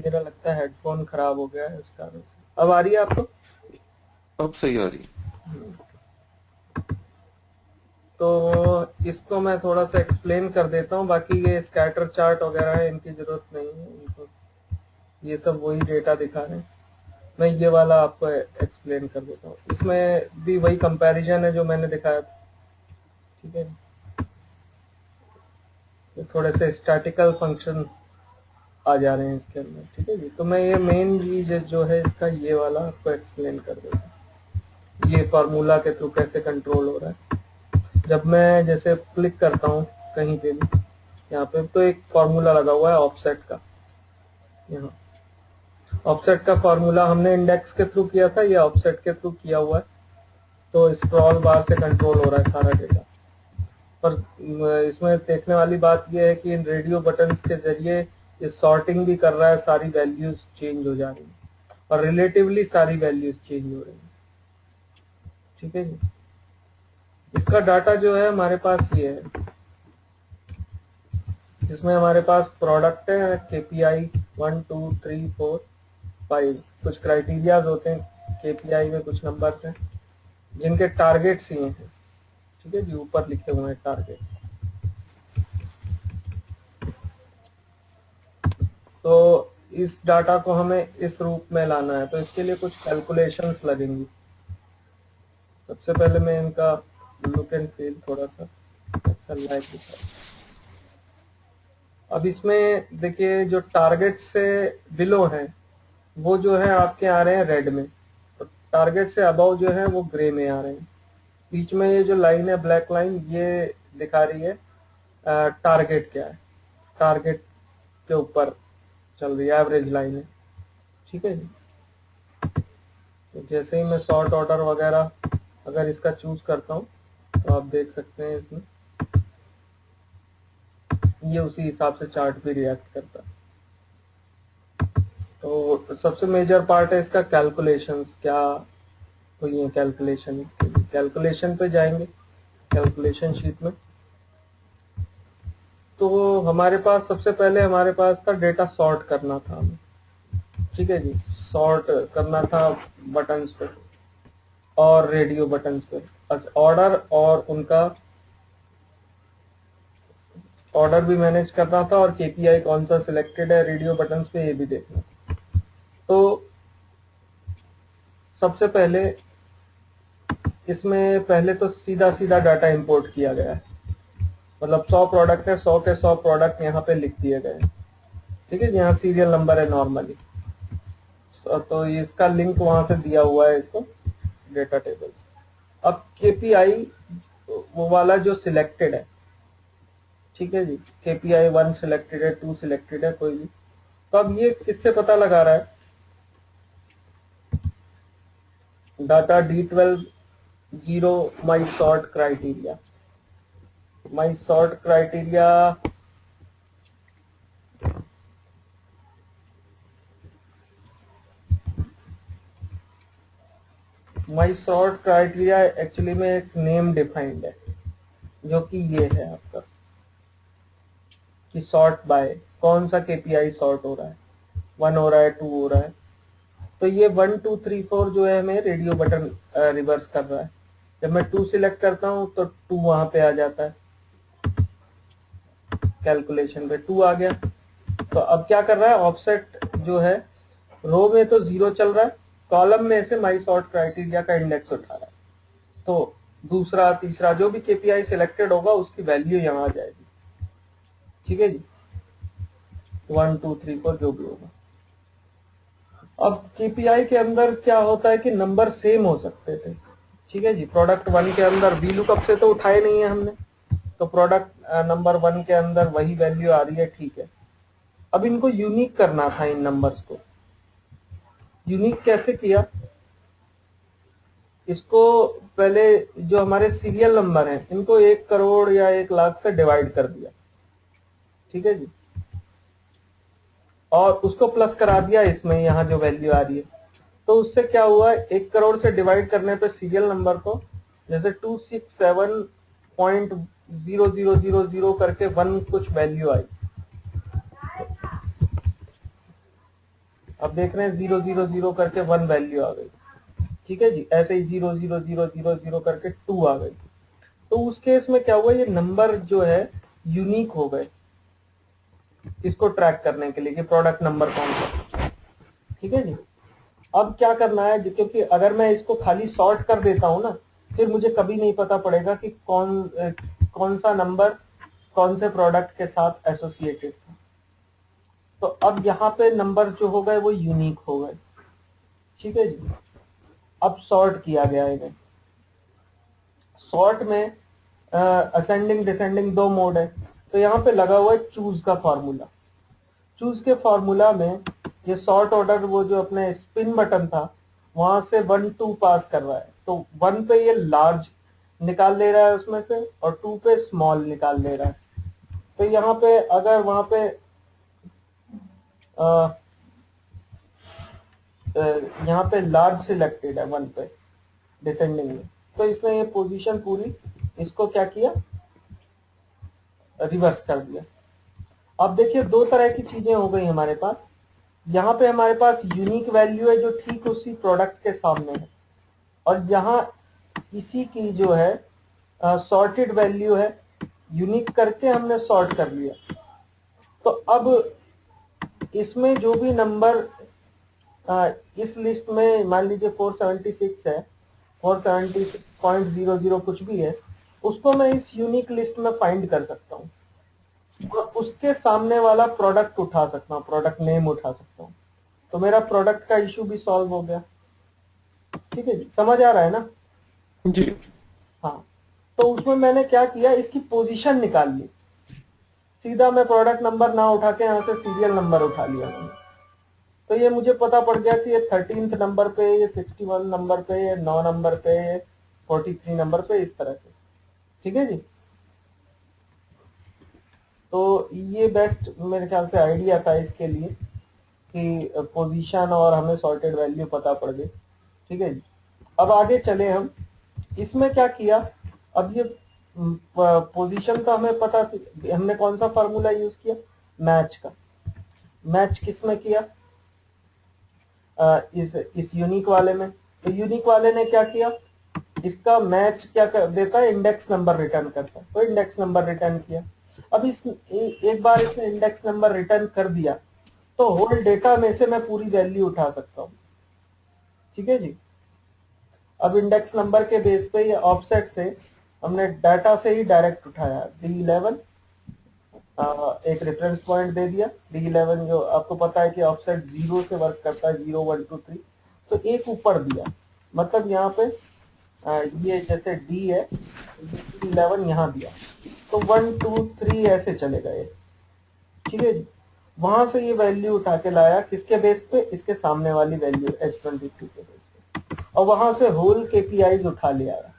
मेरा लगता है हेडफोन खराब हो गया है इस कारण से। अब आ रही है आपको? अब सही आ रही। तो इसको मैं थोड़ा सा एक्सप्लेन कर देता हूँ। बाकी ये स्कैटर चार्ट वगैरह है, इनकी जरूरत नहीं है इनको, ये सब वही डेटा दिखा रहे हैं। मैं ये वाला आपको एक्सप्लेन कर देता हूँ। इसमें भी वही कंपैरिजन है जो मैंने दिखाया था, ठीक है। तो थोड़े से स्टैटिकल फंक्शन आ जा रहे हैं इसके अंदर, ठीक है जी। तो मैं ये मेन चीज जो है इसका ये वाला आपको एक्सप्लेन कर देता हूँ। ये फार्मूला के थ्रू कैसे कंट्रोल हो रहा है। जब मैं जैसे क्लिक करता हूँ कहीं पे भी, यहाँ पे तो एक फार्मूला लगा हुआ है ऑफसेट का। यहाँ ऑफसेट का फार्मूला हमने इंडेक्स के थ्रू किया था, ये ऑफसेट के थ्रू किया हुआ है। तो स्क्रॉल बार से कंट्रोल हो रहा है सारा डेटा। पर इसमें देखने वाली बात यह है कि इन रेडियो बटन्स के जरिए ये सॉर्टिंग भी कर रहा है, सारी वैल्यूज चेंज हो जा रही है और रिलेटिवली सारी वैल्यूज चेंज हो रही है, ठीक है जी। इसका डाटा जो है हमारे पास ये है। इसमें हमारे पास प्रोडक्ट है, केपीआई 1 2 3 4 5, कुछ क्राइटेरियाज होते हैं केपीआई में, कुछ नंबर्स हैं जिनके टारगेट्स ये हैं, ठीक है जी। ऊपर लिखे हुए हैं टारगेट्स। तो इस डाटा को हमें इस रूप में लाना है, तो इसके लिए कुछ कैलकुलेशंस लगेंगी। सबसे पहले मैं इनका लुक एंड फील थोड़ा सा एक्सेल लाइक दिखा। अब इसमें देखिए जो टारगेट से बिलो है वो जो है आपके आ रहे हैं रेड में, तो टारगेट से अबव जो है वो ग्रे में आ रहे हैं। बीच में ये जो लाइन है ब्लैक लाइन, ये दिखा रही है टारगेट क्या है, टारगेट के ऊपर चल रही है, एवरेज लाइन है, ठीक है जी। तो जैसे ही मैं सॉर्ट ऑर्डर वगैरह अगर इसका चूज करता हूँ तो आप देख सकते हैं इसमें ये उसी हिसाब से चार्ट भी रिएक्ट करता है। तो सबसे मेजर पार्ट है इसका कैलकुलेशंस, क्या हुई है कैलकुलेशन। इसके लिए कैलकुलेशन पे जाएंगे, कैलकुलेशन शीट में। तो हमारे पास सबसे पहले हमारे पास था डेटा सॉर्ट करना था हमें, ठीक है जी। सॉर्ट करना था बटन्स पे और रेडियो बटन्स पे, ऑर्डर और उनका ऑर्डर भी मैनेज करना था और केपीआई कौन सा सिलेक्टेड है रेडियो बटन्स पे ये भी देखना। तो सबसे पहले इसमें पहले तो सीधा सीधा डाटा इंपोर्ट किया गया है, मतलब 100 प्रोडक्ट है, 100 के 100 प्रोडक्ट यहाँ पे लिख दिए गए हैं, ठीक है। यहाँ सीरियल नंबर है नॉर्मली, तो इसका लिंक वहां से दिया हुआ है इसको डेटा टेबल से। अब केपीआई वो वाला जो सिलेक्टेड है, ठीक है जी, केपीआई 1 सिलेक्टेड है, 2 सिलेक्टेड है, कोई भी। तो अब ये किससे पता लगा रहा है, डाटा D12 जीरो माई सॉर्ट क्राइटेरिया। माई सॉर्ट क्राइटेरिया माई सॉर्ट क्राइटेरिया एक्चुअली में एक नेम डिफाइंड है जो कि ये है आपका कि सॉर्ट बाय कौन सा केपीआई सॉर्ट हो रहा है, 1 हो रहा है, 2 हो रहा है। तो ये 1 2 3 4 जो है हमें रेडियो बटन रिवर्स कर रहा है। जब मैं 2 सिलेक्ट करता हूँ तो 2 वहां पे आ जाता है, कैलकुलेशन पे 2 आ गया। तो अब क्या कर रहा है, ऑफसेट जो है रो में तो 0 चल रहा है, कॉलम में से माई सॉर्ट क्राइटेरिया का इंडेक्स उठा रहा है। तो दूसरा तीसरा जो भी केपीआई सिलेक्टेड होगा उसकी वैल्यू यहाँ आ जाएगी, ठीक है जी। 1 2 3 4 जो भी होगा। अब केपीआई के अंदर क्या होता है कि नंबर सेम हो सकते थे, ठीक है जी। प्रोडक्ट 1 के अंदर वी लुकअप से तो उठाए नहीं है हमने, तो प्रोडक्ट नंबर 1 के अंदर वही वैल्यू आ रही है, ठीक है। अब इनको यूनिक करना था, इन नंबर्स को यूनिक कैसे किया, इसको पहले जो हमारे सीरियल नंबर हैं इनको 1 करोड़ या 1 लाख से डिवाइड कर दिया, ठीक है जी। और उसको प्लस करा दिया इसमें, यहाँ जो वैल्यू आ रही है। तो उससे क्या हुआ, 1 करोड़ से डिवाइड करने पे सीरियल नंबर को जैसे 267.0000 करके 1 कुछ वैल्यू आई, अब देख रहे हैं 0 0 0 करके 1 वैल्यू आ गई, ठीक है जी। ऐसे ही 0 0 0 0 0 करके 2 आ गई। तो उस केस में क्या हुआ, ये नंबर जो है यूनिक हो गए इसको ट्रैक करने के लिए कि प्रोडक्ट नंबर कौन सा, ठीक है जी। अब क्या करना है, क्योंकि अगर मैं इसको खाली सॉर्ट कर देता हूं ना, फिर मुझे कभी नहीं पता पड़ेगा कि कौन सा नंबर कौन से प्रोडक्ट के साथ एसोसिएटेड था। तो अब यहाँ पे नंबर जो हो गए वो यूनिक हो गए, ठीक है जी। अब सॉर्ट किया गया है। सॉर्ट में असेंडिंग डिसेंडिंग दो मोड है। तो यहाँ पे लगा हुआ है चूज का फॉर्मूला। चूज के फॉर्मूला में ये सॉर्ट ऑर्डर, वो जो अपने स्पिन बटन था वहां से 1 2 पास कर रहा है। तो 1 पे ये लार्ज निकाल ले रहा है उसमें से, और 2 पे स्मॉल निकाल ले रहा है। तो यहाँ पे अगर वहां पे यहाँ पे लार्ज सिलेक्टेड है 1 पे डिसेंडिंग में, तो इसने ये पोजीशन पूरी इसको क्या किया, रिवर्स कर दिया। अब देखिए दो तरह की चीजें हो गई हमारे पास। यहाँ पे हमारे पास यूनिक वैल्यू है जो ठीक उसी प्रोडक्ट के सामने है, और यहाँ इसी की जो है सॉर्टेड वैल्यू है, यूनिक करके हमने सॉर्ट कर लिया। तो अब इसमें जो भी नंबर इस लिस्ट में मान लीजिए 476 है, 476.00 कुछ भी है, उसको मैं इस यूनिक लिस्ट में फाइंड कर सकता हूँ और उसके सामने वाला प्रोडक्ट उठा सकता हूँ, प्रोडक्ट नेम उठा सकता हूँ। तो मेरा प्रोडक्ट का इशू भी सॉल्व हो गया, ठीक है जी। समझ आ रहा है ना? जी। हाँ। तो उसमें मैंने क्या किया, इसकी पोजीशन निकाल ली। सीधा मैं प्रोडक्ट नंबर ना उठा के यहाँ से सीरियल नंबर उठा लिया मैंने। तो ये मुझे पता पड़ गया कि ये 13th नंबर पे, ये 61 नंबर पे, ये 9 नंबर पे, ये 43 नंबर पे, इस तरह से, ठीक है जी। तो ये बेस्ट मेरे ख्याल से आइडिया था इसके लिए कि पोजीशन और हमें सॉर्टेड वैल्यू पता पड़ गई, ठीक है जी। अब आगे चले हम। इसमें क्या किया, अब ये पोजीशन का हमें पता, हमने कौन सा फार्मूला यूज किया, मैच का। मैच किसमें किया, इस यूनिक वाले में। तो यूनिक वाले ने क्या किया, इसका मैच क्या कर देता है, इंडेक्स नंबर रिटर्न करता है। तो इंडेक्स नंबर रिटर्न किया। अब एक बार इसने इंडेक्स नंबर रिटर्न कर दिया तो होल डेटा में से मैं पूरी वैल्यू उठा सकता हूँ, ठीक है जी। अब इंडेक्स नंबर के बेस पे या ऑफसेट से हमने डाटा से ही डायरेक्ट उठाया। D11 एक रेफरेंस पॉइंट दे दिया। D11 जो आपको पता है कि ऑफसेट 0 से वर्क करता है, 0 1 2 3। तो एक ऊपर दिया, मतलब यहाँ पे ये जैसे D है, D11 यहाँ दिया, तो 1 2 3 ऐसे चले गए, ठीक है जी। वहां से ये वैल्यू उठा के लाया, किसके बेस पे, इसके सामने वाली वैल्यू H23 के बेस पे, और वहां से होल KPIs उठा ले आया,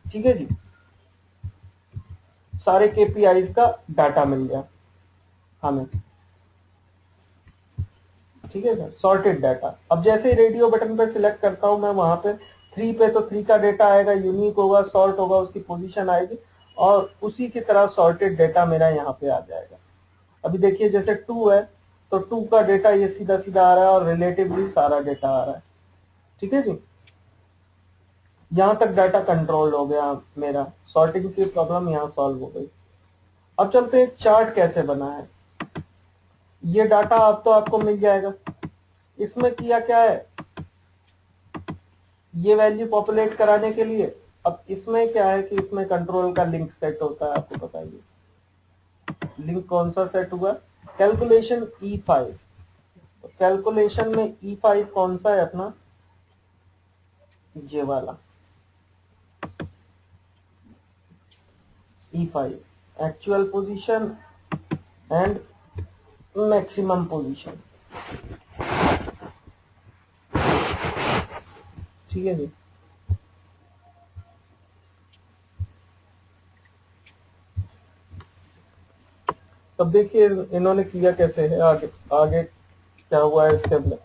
ठीक है जी। सारे KPIs का डाटा मिल गया हमें, ठीक है सर, सॉर्टेड डाटा। अब जैसे ही रेडियो बटन पे सिलेक्ट करता हूं मैं, वहां पे 3 पे तो 3 का डेटा आएगा, यूनिक होगा, सॉर्ट होगा, उसकी पोजीशन आएगी, और उसी की तरह सॉर्टेड डेटा मेरा यहाँ पे आ जाएगा। अभी देखिए जैसे 2 है तो 2 का डेटा ये सीधा सीधा आ रहा है और रिलेटिवली सारा डेटा आ रहा है, ठीक है जी। यहां तक डाटा कंट्रोल हो गया मेरा, सॉर्टिंग की प्रॉब्लम यहाँ सॉल्व हो गई। अब चलते हैं चार्ट कैसे बना है। ये डाटा अब तो आपको मिल जाएगा। इसमें किया क्या है, ये वैल्यू पॉपुलेट कराने के लिए, अब इसमें क्या है कि इसमें कंट्रोल का लिंक सेट होता है, आपको बताइए लिंक कौन सा सेट हुआ, कैलकुलेशन E5। तो कैलकुलेशन में E5 कौन सा है अपना, ये वाला E5, actual position and maximum position, ठीक है जी। तब देखिए इन्होंने किया कैसे है, आगे आगे क्या हुआ है इसके अंदर।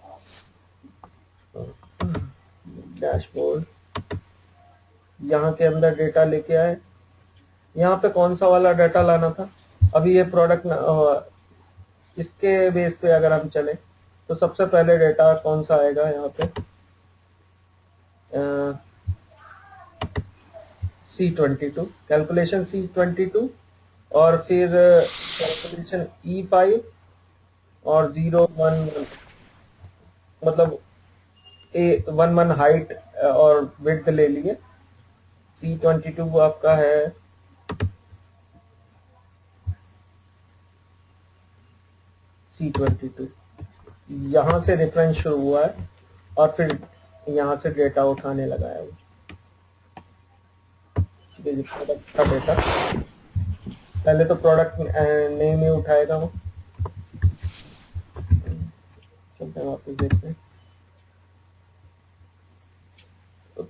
डैशबोर्ड, यहाँ के अंदर डेटा लेके आए। यहाँ पे कौन सा वाला डाटा लाना था, अभी ये प्रोडक्ट इसके बेस पे अगर हम चले तो सबसे पहले डेटा कौन सा आएगा यहाँ पे, C22 कैलकुलेशन C22, और फिर कैलकुलेशन E5 और 011, मतलब 11 हाइट और विड्थ ले लिए। C22 आपका है C22, यहाँ से रेफरेंस शुरू हुआ है और फिर यहाँ से डेटा उठाने लगा है वो। ठीक है जी, प्रोडक्ट का डेटा पहले तो प्रोडक्ट नेम ही उठाएगा वो। चलते हैं वापस देखते हैं।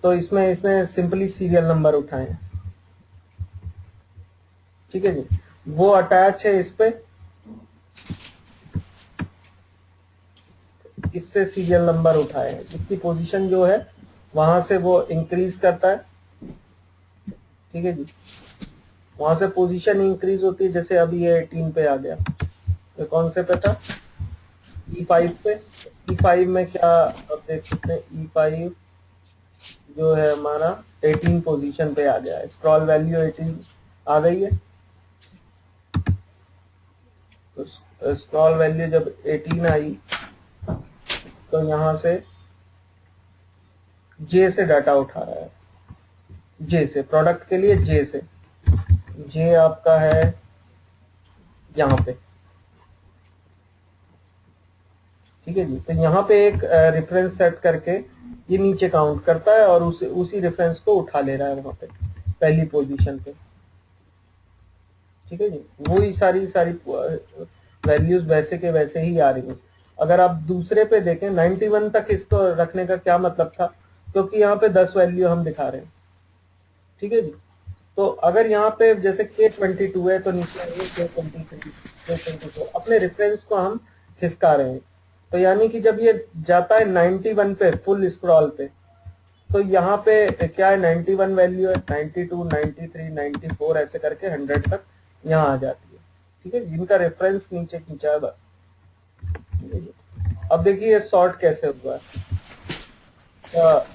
तो इसमें इसने सिंपली सीरियल नंबर उठाए हैं। ठीक है जी, वो अटैच है इस पे, इससे सीरियल नंबर उठाए हैं। इसकी पोजीशन जो है वहां से वो इंक्रीज करता है। ठीक है जी, वहां से पोजीशन इंक्रीज होती है। जैसे अभी ये 18 पे आ गया, तो कौन से पे था, E5 पे। E5 में क्या आप देख सकते हैं, E5 जो है हमारा 18 पोजीशन पे आ गया है। स्क्रॉल वैल्यू 18 आ गई है। तो स्क्रॉल वैल्यू जब 18 आई तो यहाँ से J से डाटा उठा रहा है। J से, प्रोडक्ट के लिए J से, J आपका है यहाँ पे। ठीक है जी, तो यहाँ पे एक रेफरेंस सेट करके ये नीचे काउंट करता है और उसी रेफरेंस को उठा ले रहा है वहां पे पहली पोजीशन पे। ठीक है जी, वही सारी वैल्यूज वैसे के वैसे ही आ रही हैं। अगर आप दूसरे पे देखें 91 तक इसको रखने का क्या मतलब था, क्योंकि यहाँ पे 10 वैल्यू हम दिखा रहे हैं। ठीक है जी, तो अगर यहाँ पे जैसे K22 है तो नीचे K23, K24, अपने रेफरेंस को हम खिसका रहे हैं। तो यानी कि जब ये जाता है 91 पे फुल स्क्रॉल पे, तो यहाँ पे क्या है, 91 वैल्यू है, 92, 93, 94 ऐसे करके 100 तक यहाँ आ जाती है। ठीक है, जिनका रेफरेंस नीचे खींचा है बस। अब देखिए सॉर्ट कैसे हुआ है,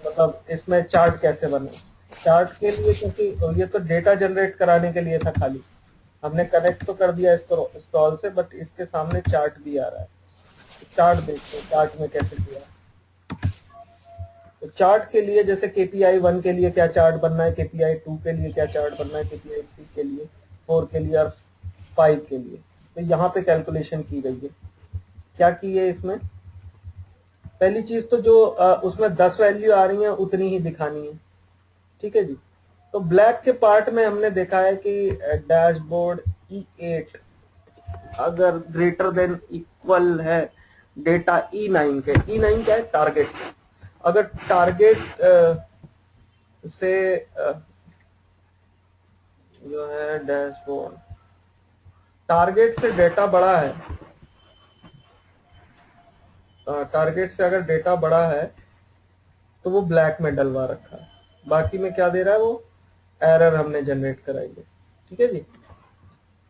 मतलब इसमें चार्ट कैसे बने। चार्ट के लिए, क्योंकि ये तो डेटा जनरेट कराने के लिए था, खाली हमने कनेक्ट तो कर दिया इसको स्क्रॉल से, बट इसके सामने चार्ट भी आ रहा है। चार्ट देखते हैं चार्ट में कैसे किया। तो चार्ट के लिए जैसे KPI 1 के लिए क्या चार्ट बनना है, KPI 2 के लिए क्या चार्ट बनना है, KPI 3 के लिए, 4 के लिए और 5 के लिए, तो यहाँ पे कैलकुलेशन की गई है। क्या की है इसमें, पहली चीज तो जो उसमें 10 वैल्यू आ रही है उतनी ही दिखानी है। ठीक है जी, तो ब्लैक के पार्ट में हमने देखा है कि डैशबोर्ड E8 अगर ग्रेटर देन इक्वल है डेटा E9 के, E9 क्या है, टारगेट से। अगर टारगेट से जो है डैशबोर्ड, टारगेट से डेटा बड़ा है, टारगेट से अगर डेटा बड़ा है तो वो ब्लैक में डलवा रखा है। बाकी में क्या दे रहा है, वो एरर हमने जनरेट कराई है। ठीक है जी,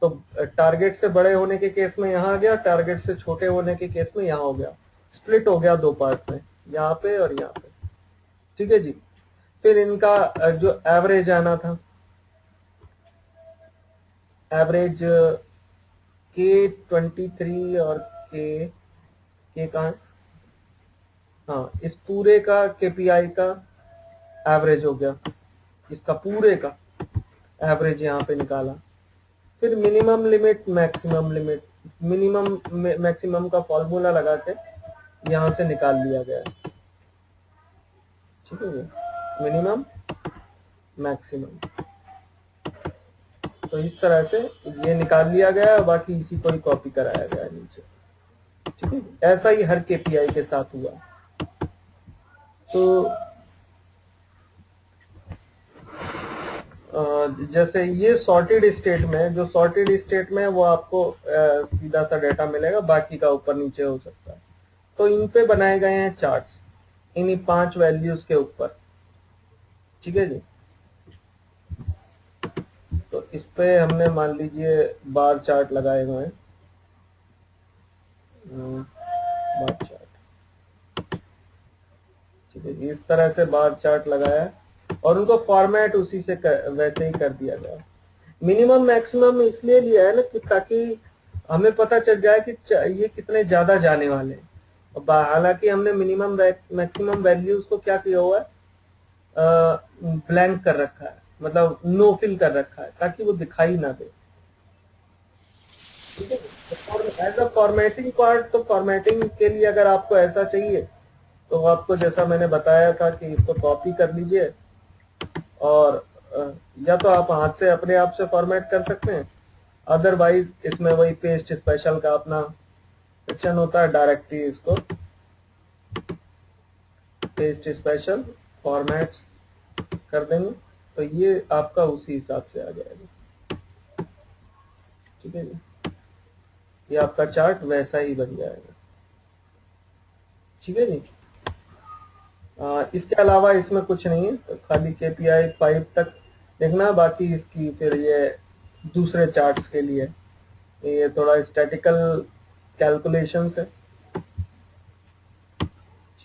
तो टारगेट से बड़े होने के केस में यहाँ आ गया, टारगेट से छोटे होने के केस में यहाँ हो गया, स्प्लिट हो गया दो पार्ट में, यहाँ पे और यहाँ पे। ठीक है जी, फिर इनका जो एवरेज आना था, एवरेज K23 और के कहाँ है, हाँ, इस पूरे का KPI का एवरेज हो गया, इसका पूरे का एवरेज यहाँ पे निकाला। फिर minimum limit, maximum limit, minimum maximum का फॉर्मूला लगा के यहाँ से निकाल लिया गया है। ठीक है, मिनिमम मैक्सिमम, तो इस तरह से ये निकाल लिया गया है, बाकी इसी को ही कॉपी कराया गया है नीचे। ठीक है, ऐसा ही हर KPI के साथ हुआ। तो जैसे ये सॉर्टेड स्टेट में, जो सॉर्टेड स्टेट में वो आपको सीधा सा डेटा मिलेगा, बाकी का ऊपर नीचे हो सकता है। तो इन पे बनाए गए हैं चार्ट्स, इन्हीं 5 वैल्यूज के ऊपर। ठीक है जी, तो इस पे हमने मान लीजिए बार चार्ट लगाए हुए हैं, बार चार्ट। जी, इस तरह से बार चार्ट लगाया है और उनको फॉर्मेट उसी से वैसे ही कर दिया गया। मिनिमम मैक्सिमम इसलिए लिया है ना कि ताकि हमें पता चल जाए कि ये कितने ज्यादा जाने वाले हैं। हालांकि हमने मिनिमम मैक्सिमम वैल्यूज को क्या किया हुआ है, ब्लैंक कर रखा है, मतलब नो फिल कर रखा है ताकि वो दिखाई ना दे। ठीक है, एज अ फॉर्मेटिंग पार्ट, तो फॉर्मेटिंग के लिए अगर आपको ऐसा चाहिए तो आपको जैसा मैंने बताया था कि इसको कॉपी कर लीजिए और या तो आप हाथ से अपने आप से फॉर्मेट कर सकते हैं, अदरवाइज इसमें वही पेस्ट स्पेशल का अपना सेक्शन होता है, डायरेक्टली इसको पेस्ट स्पेशल फॉर्मेट्स कर देंगे तो ये आपका उसी हिसाब से आ जाएगा। ठीक है जी, ये आपका चार्ट वैसा ही बन जाएगा। ठीक है जी, इसके अलावा इसमें कुछ नहीं है, तो खाली KPI 5 तक देखना, बाकी इसकी फिर ये दूसरे चार्ट्स के लिए ये थोड़ा स्टैटिकल कैलकुलेशंस है।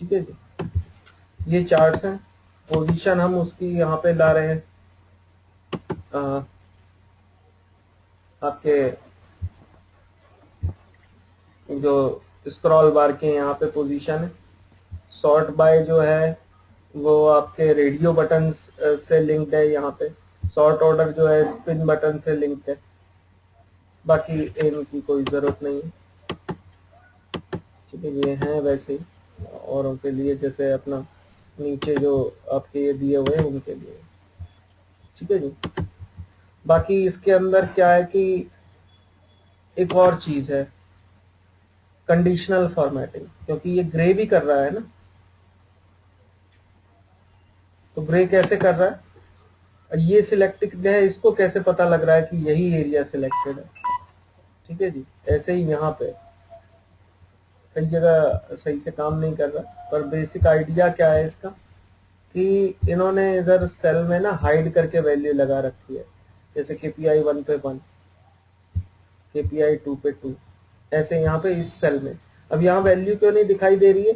ठीक है जी, ये चार्ट्स हैं, पोजीशन हम उसकी यहाँ पे ला रहे हैं, आपके जो स्क्रॉल बार के यहाँ पे पोजीशन है। सॉर्ट बाय जो है वो आपके रेडियो बटन से लिंक्ड है, यहाँ पे सॉर्ट ऑर्डर जो है स्पिन बटन से लिंक्ड है, बाकी इनकी कोई जरूरत नहीं है। ठीक है, ये हैं वैसे ही औरों के लिए, जैसे अपना नीचे जो आपके ये दिए हुए हैं उनके लिए। ठीक है जी, बाकी इसके अंदर क्या है कि एक और चीज है, कंडीशनल फॉर्मेटिंग, क्योंकि ये ग्रे भी कर रहा है ना, तो ग्रे कैसे कर रहा है, ये सिलेक्टेड है, इसको कैसे पता लग रहा है कि यही एरिया सिलेक्टेड है। ठीक है जी, ऐसे ही यहाँ पे कई जगह सही से काम नहीं कर रहा, पर बेसिक आइडिया क्या है इसका कि इन्होंने इधर सेल में ना हाइड करके वैल्यू लगा रखी है, जैसे KPI 1 पे 1, KPI 2 पे 2, ऐसे यहाँ पे इस सेल में। अब यहाँ वैल्यू क्यों नहीं दिखाई दे रही है,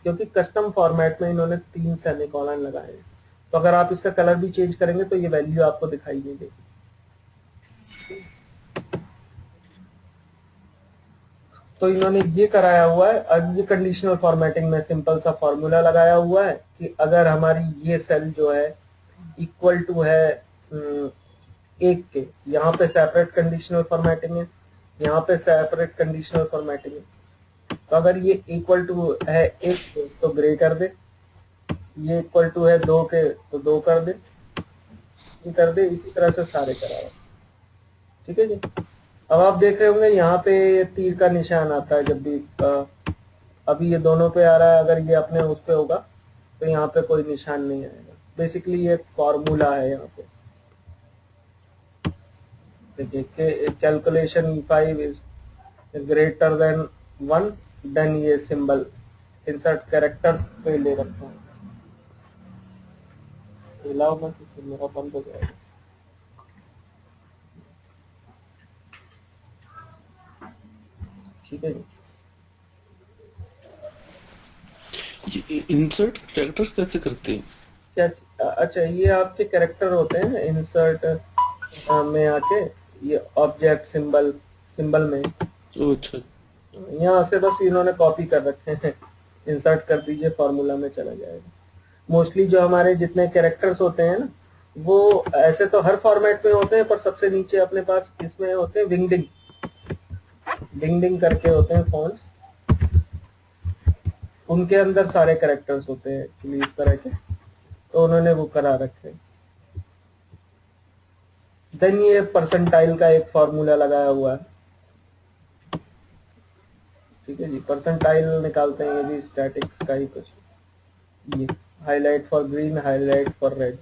क्योंकि कस्टम फॉर्मेट में इन्होंने 3 सेमीकोलन लगाए हैं, तो अगर आप इसका कलर भी चेंज करेंगे तो ये वैल्यू आपको दिखाई नहीं देगी। तो इन्होंने ये कराया हुआ है, अब ये कंडीशनल फॉर्मेटिंग में सिंपल सा फॉर्मूला लगाया हुआ है कि अगर हमारी ये सेल जो है इक्वल टू है 1 के, यहाँ पे सेपरेट कंडीशनल फॉर्मेटिंग है, यहाँ पे सेपरेट कंडीशनल फॉर्मेटिंग है, तो अगर ये इक्वल टू है 1 के तो ग्रे कर दे, ये इक्वल टू है 2 के तो 2 कर दे, ये कर दे, इसी तरह से सारे कराओ। ठीक है जी, अब आप देख रहे होंगे यहाँ पे तीर का निशान आता है जब भी अभी ये दोनों पे आ रहा है, अगर ये अपने उस पे होगा तो यहाँ पे कोई निशान नहीं आएगा। बेसिकली ये फॉर्मूला है यहाँ पे, देखिए calculation E5 is greater than 1, then ये सिंबल इंसर्ट कैरेक्टर्स से ले रखा है, हिलाओ मत, मेरा बंद हो जाएगा। ठीक है जी, ये इंसर्ट कैरेक्टर्स कैसे करते हैं? क्या, अच्छा ये आपके कैरेक्टर होते हैं इंसर्ट में आके, ये ऑब्जेक्ट सिंबल सिंबल में, ओ अच्छा। यहाँ से बस इन्होंने कॉपी कर रखे हैं, इंसर्ट कर दीजिए फॉर्मूला में चला जाएगा। मोस्टली जो हमारे जितने कैरेक्टर्स होते हैं ना, वो ऐसे तो हर फॉर्मेट में होते हैं, पर सबसे नीचे अपने पास इसमें होते हैं विंगडिंग, विंगडिंग करके होते हैं फॉन्ट्स, उनके अंदर सारे कैरेक्टर्स होते हैं एक्चुअली इस तरह के, तो उन्होंने वो करा रखे हैं। देन ये परसेंटाइल का एक फॉर्मूला लगाया हुआ है। ठीक है जी, परसेंटाइल निकालते हैं, ये भी स्टैटिक्स का ही कुछ, ये highlight for green, highlight for red,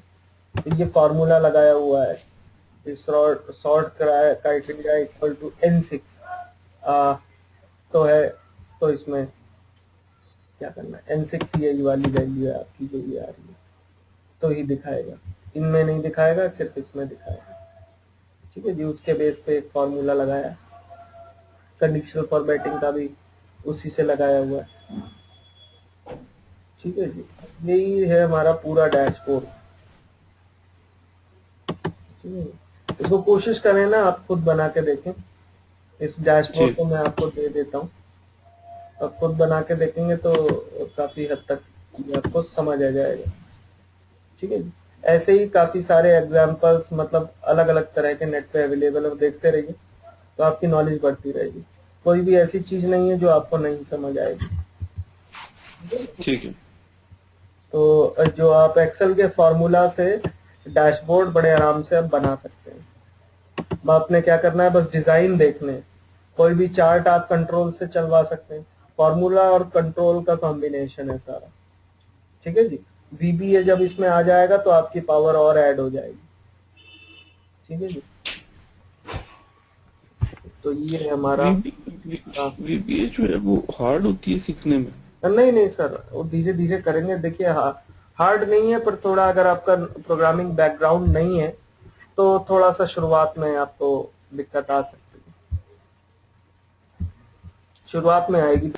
तो ये फॉर्मूला लगाया हुआ है। Sort criteria equal to N6 तो है, तो इसमें क्या करना है, N6 यही वाली वैल्यू है आपकी जो ये आ रही है, तो ही दिखाएगा, इनमें नहीं दिखाएगा, सिर्फ इसमें दिखाएगा। ठीक है जी, उसके बेस पे एक फॉर्मूला लगाया, कंडीशनल फॉर्मेटिंग का भी उसी से लगाया हुआ है। ठीक है जी, यही है हमारा पूरा डैशबोर्ड। ठीक है, इसको कोशिश करें ना आप खुद बना के देखें। इस डैशबोर्ड जी को मैं आपको दे देता हूँ, आप खुद बना के देखेंगे तो काफी हद तक ये आपको समझ आ जाएगा। ठीक है जी, ऐसे ही काफी सारे एग्जांपल्स मतलब अलग अलग तरह के नेट पे अवेलेबल है, देखते रहिए तो आपकी नॉलेज बढ़ती रहेगी। कोई भी ऐसी चीज नहीं है जो आपको नहीं समझ आएगी। ठीक है। तो जो आप एक्सेल के फॉर्मूला से डैशबोर्ड बड़े आराम से आप बना सकते हैं। अब आपने क्या करना है, बस डिजाइन देखने हैं। कोई भी चार्ट आप कंट्रोल से चलवा सकते हैं, फॉर्मूला और कंट्रोल का कॉम्बिनेशन है सारा। ठीक है जी, VBA जब इसमें आ जाएगा तो आपकी पावर और ऐड हो जाएगी। ठीक है जी, तो ये है हमारा। हाँ, VBA जो है वो हार्ड होती है सीखने में? नहीं नहीं सर, वो धीरे धीरे करेंगे। देखिए हार्ड नहीं है, पर थोड़ा अगर आपका प्रोग्रामिंग बैकग्राउंड नहीं है तो थोड़ा सा शुरुआत में आपको दिक्कत आ सकती है, शुरुआत में आएगी।